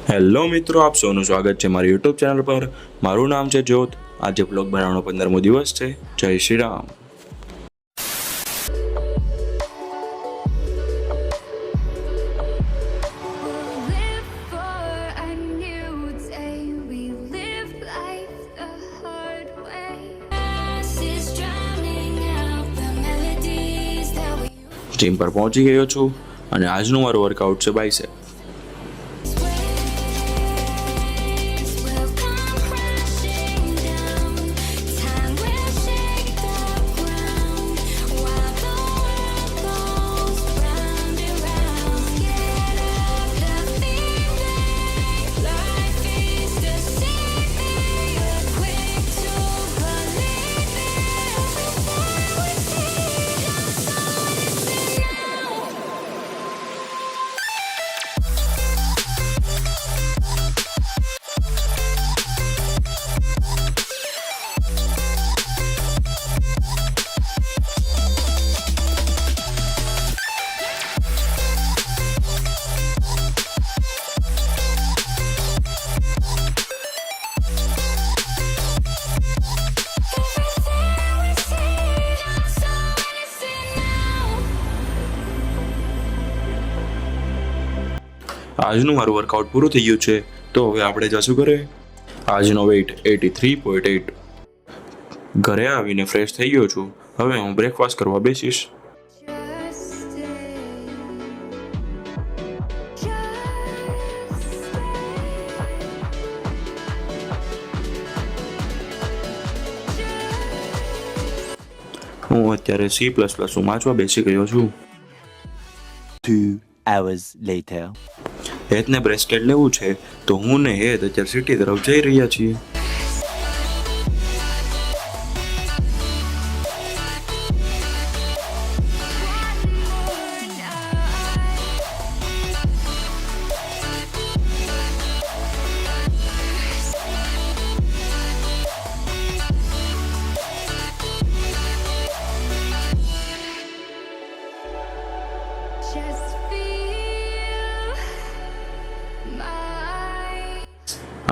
Hello મિત્રો, આપ સૌનું સ્વાગત છે મારી યુટ્યુબ ચેનલ પર। મારું નામ છે જ્યોત। આજે બ્લોગ બનાવવાનો 15મો દિવસ છે। જય શ્રી રામ। જીમ પર પહોંચી ગયો છું અને આજનું મારું વર્કઆઉટ છે બાઇસેપ। આજનું મારું વર્કઆઉટ પૂરું થઈ ગયું છે, તો હવે આપણે જશું ઘરે। આજનો વેઇટ 83.8। ઘરે આવીને ફ્રેશ થઈ ગયો છું। હવે હું બ્રેકફાસ્ટ કરવા બેસીશ। હું અત્યારે C++ વાંચવા બેસી ગયો છું। 2 hours later. હેતને બ્રેસલેટ લેવું છે, તો હું ને હેત અત્યારે સિટી તરફ જઈ રહ્યા છીએ।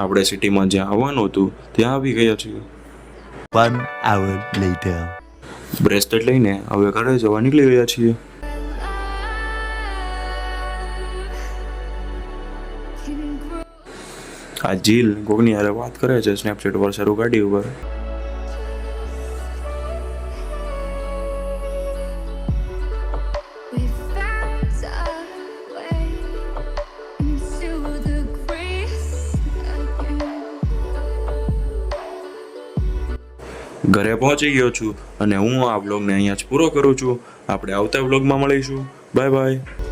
આપણે સિટીમાં જ્યાં આવવાનું હતું ત્યાં આવી ગયા છીએ। 1 hour later. બ્રેસલેટ લઈને હવે ઘરે જવા નીકળી રહ્યા છીએ। આ જીલ કોકની હારે વાત કરે છે સ્નેપચેટ પર શરૂ ગાડી ઉપર। ઘરે પહોંચી ગયો છું અને હું આ વ્લોગને અહીંયા જ પૂરો કરું છું। આપણે આવતા વ્લોગમાં મળીશું। Bye bye.